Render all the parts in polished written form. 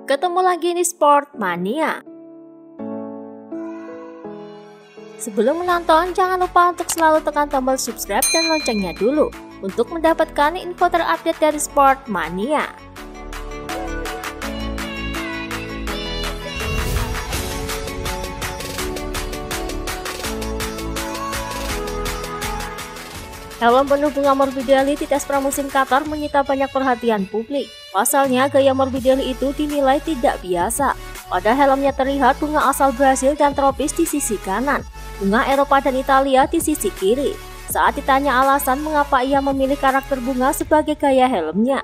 Ketemu lagi di Sport Mania. Sebelum menonton, jangan lupa untuk selalu tekan tombol subscribe dan loncengnya dulu untuk mendapatkan info terupdate dari Sport Mania. Helm penuh bunga Morbidelli di tes pramusim Qatar menyita banyak perhatian publik. Pasalnya, gaya Morbidelli itu dinilai tidak biasa. Pada helmnya terlihat bunga asal Brasil dan tropis di sisi kanan, bunga Eropa dan Italia di sisi kiri. Saat ditanya alasan mengapa ia memilih karakter bunga sebagai gaya helmnya,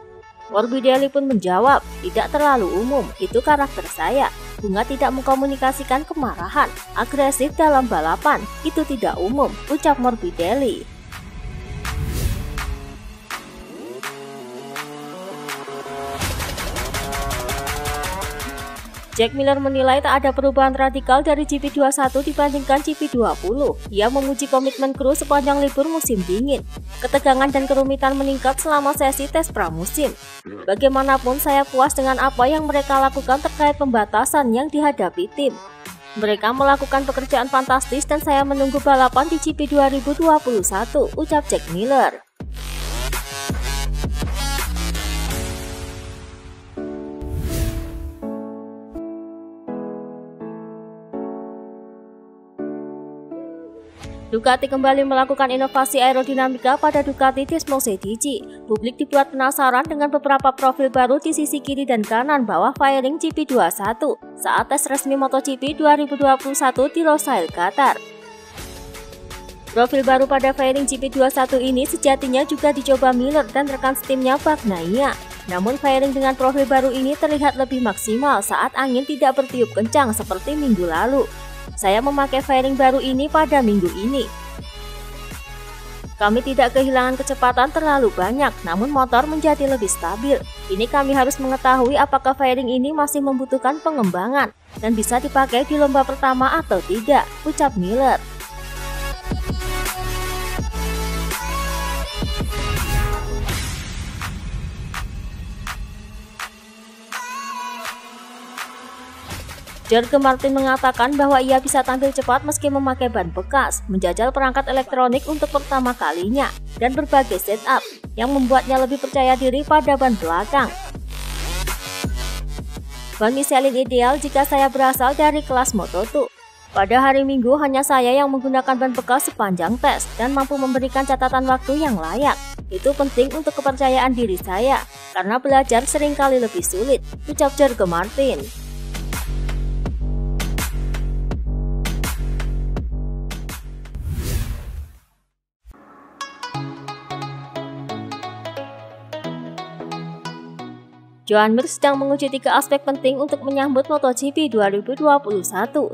Morbidelli pun menjawab, "Tidak terlalu umum, itu karakter saya. Bunga tidak mengkomunikasikan kemarahan, agresif dalam balapan, itu tidak umum," ucap Morbidelli. Jack Miller menilai tak ada perubahan radikal dari GP21 dibandingkan GP20. Ia memuji komitmen kru sepanjang libur musim dingin. Ketegangan dan kerumitan meningkat selama sesi tes pramusim. Bagaimanapun saya puas dengan apa yang mereka lakukan terkait pembatasan yang dihadapi tim. Mereka melakukan pekerjaan fantastis dan saya menunggu balapan di GP 2021, ucap Jack Miller. Ducati kembali melakukan inovasi aerodinamika pada Ducati Desmo CDG. Publik dibuat penasaran dengan beberapa profil baru di sisi kiri dan kanan bawah fairing GP21 saat tes resmi MotoGP 2021 di Losail, Qatar. Profil baru pada fairing GP21 ini sejatinya juga dicoba Miller dan rekan setimnya Bagnaia. Namun fairing dengan profil baru ini terlihat lebih maksimal saat angin tidak bertiup kencang seperti minggu lalu. Saya memakai fairing baru ini pada minggu ini. Kami tidak kehilangan kecepatan terlalu banyak, namun motor menjadi lebih stabil. Ini kami harus mengetahui apakah fairing ini masih membutuhkan pengembangan dan bisa dipakai di lomba pertama atau tidak, ucap Miller. Jorge Martin mengatakan bahwa ia bisa tampil cepat meski memakai ban bekas, menjajal perangkat elektronik untuk pertama kalinya, dan berbagai setup yang membuatnya lebih percaya diri pada ban belakang. Ban Michelin ideal jika saya berasal dari kelas Moto2. Pada hari Minggu hanya saya yang menggunakan ban bekas sepanjang tes dan mampu memberikan catatan waktu yang layak. Itu penting untuk kepercayaan diri saya, karena belajar seringkali lebih sulit, ucap Jorge Martin. Joan Mir sedang menguji 3 aspek penting untuk menyambut MotoGP 2021,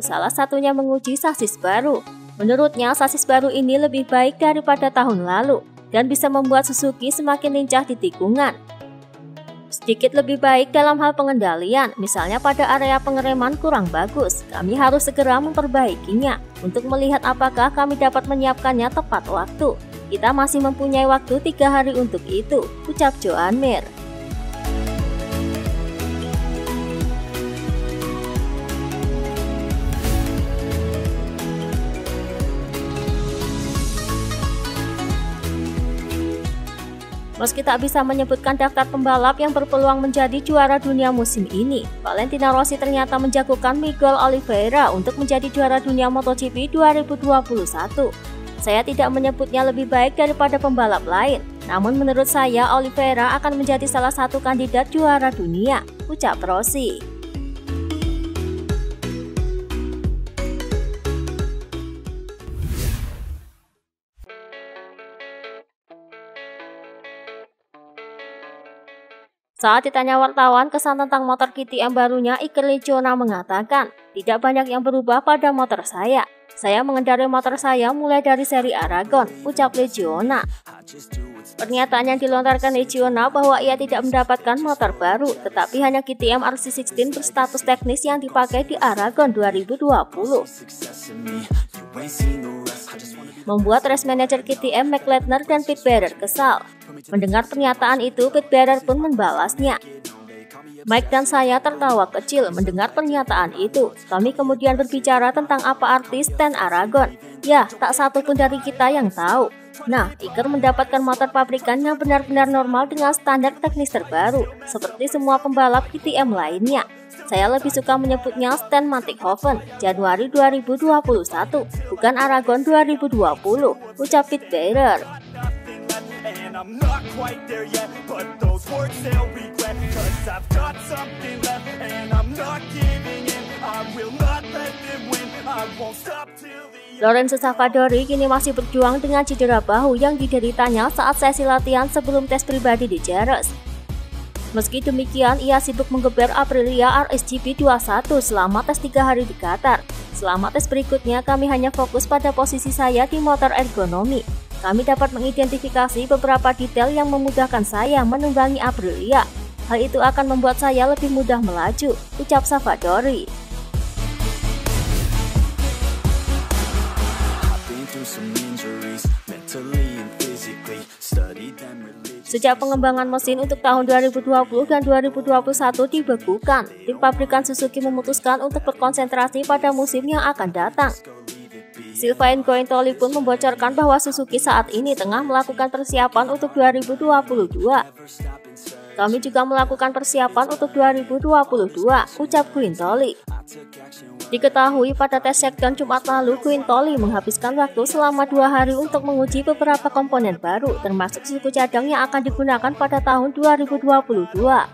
salah satunya menguji sasis baru. Menurutnya, sasis baru ini lebih baik daripada tahun lalu dan bisa membuat Suzuki semakin lincah di tikungan. Sedikit lebih baik dalam hal pengendalian, misalnya pada area pengereman kurang bagus. Kami harus segera memperbaikinya untuk melihat apakah kami dapat menyiapkannya tepat waktu. Kita masih mempunyai waktu 3 hari untuk itu, ucap Joan Mir. Meski tak bisa menyebutkan daftar pembalap yang berpeluang menjadi juara dunia musim ini, Valentino Rossi ternyata menjagokan Miguel Oliveira untuk menjadi juara dunia MotoGP 2021. Saya tidak menyebutnya lebih baik daripada pembalap lain, namun menurut saya Oliveira akan menjadi salah satu kandidat juara dunia, ucap Rossi. Saat ditanya wartawan kesan tentang motor KTM barunya, Iker Lecuona mengatakan, "Tidak banyak yang berubah pada motor saya. Saya mengendarai motor saya mulai dari seri Aragon," ucap Lecuona. Pernyataan yang dilontarkan Lecuona bahwa ia tidak mendapatkan motor baru, tetapi hanya KTM RC16 berstatus teknis yang dipakai di Aragon 2020. Membuat race manager KTM Mike Leitner dan Pit Beirer kesal. Mendengar pernyataan itu, Pit Beirer pun membalasnya, Mike dan saya tertawa kecil mendengar pernyataan itu. Kami kemudian berbicara tentang apa arti Stan Aragon. Ya, tak satu pun dari kita yang tahu. Nah, Iker mendapatkan motor pabrikan yang benar-benar normal dengan standar teknis terbaru, seperti semua pembalap KTM lainnya. Saya lebih suka menyebutnya Stan Mattighoven, Januari 2021, bukan Aragon 2020, ucap Pete Beirer. I'm not quite there yet, but those words they'll regret, 'cause I've got something left, and I'm not giving in. I will not let them win. I won't stop till the end. Lorenzo Savadori kini masih berjuang dengan cedera bahu yang dideritanya saat sesi latihan sebelum tes pribadi di Jerez. Meski demikian, ia sibuk menggeber Aprilia RSGP 21 selama tes 3 hari di Qatar. Selama tes berikutnya, kami hanya fokus pada posisi saya di motor ergonomi. Kami dapat mengidentifikasi beberapa detail yang memudahkan saya menunggangi Aprilia. Hal itu akan membuat saya lebih mudah melaju, ucap Savadori. Sejak pengembangan mesin untuk tahun 2020 dan 2021 dibekukan, tim pabrikan Suzuki memutuskan untuk berkonsentrasi pada musim yang akan datang. Sylvain Guintoli pun membocorkan bahwa Suzuki saat ini tengah melakukan persiapan untuk 2022. Kami juga melakukan persiapan untuk 2022, ucap Guintoli. Diketahui pada tes shakedown Jumat lalu, Guintoli menghabiskan waktu selama 2 hari untuk menguji beberapa komponen baru, termasuk suku cadang yang akan digunakan pada tahun 2022.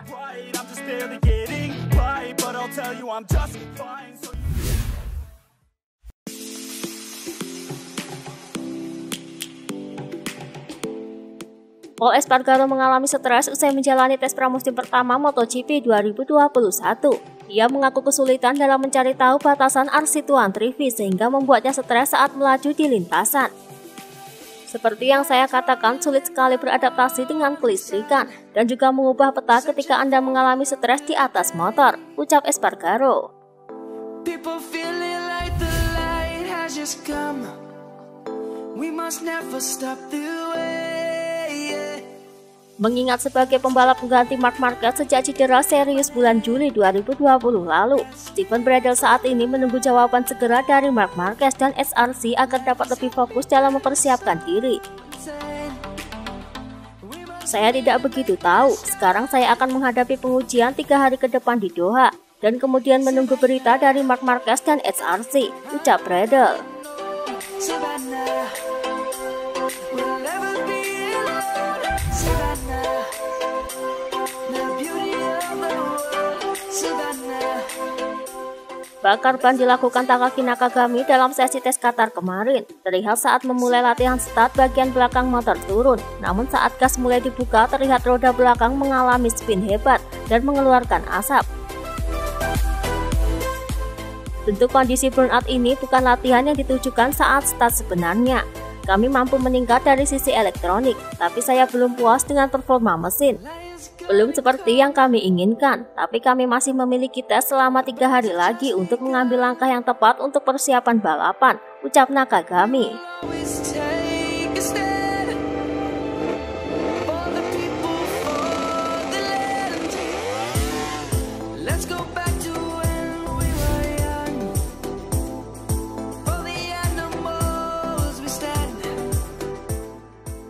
Pol Espargaro mengalami stres usai menjalani tes pramusim pertama MotoGP 2021. Ia mengaku kesulitan dalam mencari tahu batasan RC200 sehingga membuatnya stres saat melaju di lintasan. Seperti yang saya katakan, sulit sekali beradaptasi dengan kelistrikan dan juga mengubah peta ketika Anda mengalami stres di atas motor, ucap Espargaro. Mengingat sebagai pembalap pengganti Marc Marquez sejak cedera serius bulan Juli 2020 lalu, Steven Bradl saat ini menunggu jawaban segera dari Marc Marquez dan SRC agar dapat lebih fokus dalam mempersiapkan diri. Saya tidak begitu tahu, sekarang saya akan menghadapi pengujian 3 hari ke depan di Doha, dan kemudian menunggu berita dari Marc Marquez dan SRC, ucap Bradl. Bakar ban dilakukan Takaki Nakagami dalam sesi tes Qatar kemarin. Terlihat saat memulai latihan start bagian belakang motor turun. Namun saat gas mulai dibuka, terlihat roda belakang mengalami spin hebat dan mengeluarkan asap. Tentu kondisi burnout ini bukan latihan yang ditujukan saat start sebenarnya. Kami mampu meningkat dari sisi elektronik, tapi saya belum puas dengan performa mesin. Belum seperti yang kami inginkan, tapi kami masih memiliki tes selama 3 hari lagi untuk mengambil langkah yang tepat untuk persiapan balapan, ucap Nakagami.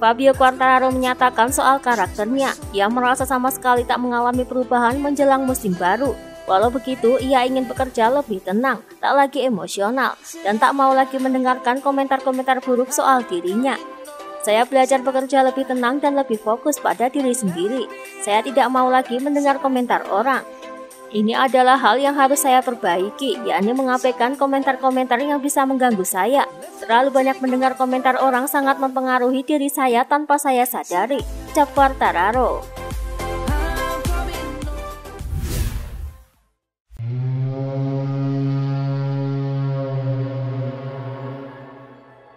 Fabio Quartararo menyatakan soal karakternya, ia merasa sama sekali tak mengalami perubahan menjelang musim baru. Walau begitu, ia ingin bekerja lebih tenang, tak lagi emosional, dan tak mau lagi mendengarkan komentar-komentar buruk soal dirinya. Saya belajar bekerja lebih tenang dan lebih fokus pada diri sendiri. Saya tidak mau lagi mendengar komentar orang. Ini adalah hal yang harus saya perbaiki, yakni mengabaikan komentar-komentar yang bisa mengganggu saya. Terlalu banyak mendengar komentar orang sangat mempengaruhi diri saya tanpa saya sadari, ucap Quartararo.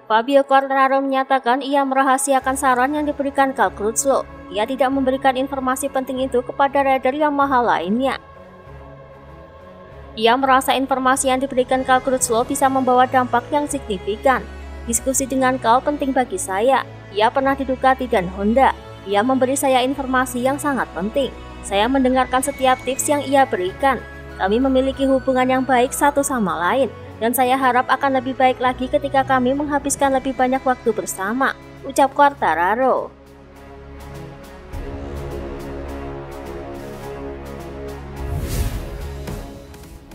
Fabio Quartararo menyatakan ia merahasiakan saran yang diberikan Cal Crutchlow. Ia tidak memberikan informasi penting itu kepada rider Yamaha lainnya. Ia merasa informasi yang diberikan Cal Crutchlow bisa membawa dampak yang signifikan. Diskusi dengan Cal penting bagi saya. Ia pernah di Ducati dan Honda. Ia memberi saya informasi yang sangat penting. Saya mendengarkan setiap tips yang ia berikan. Kami memiliki hubungan yang baik satu sama lain, dan saya harap akan lebih baik lagi ketika kami menghabiskan lebih banyak waktu bersama, ucap Quartararo.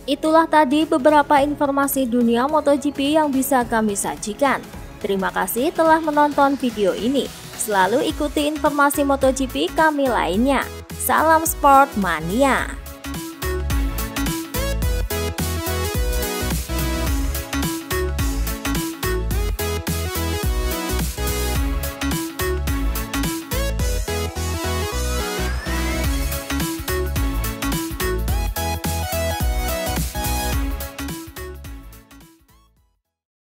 Itulah tadi beberapa informasi dunia MotoGP yang bisa kami sajikan. Terima kasih telah menonton video ini. Selalu ikuti informasi MotoGP kami lainnya. Salam Sport Mania.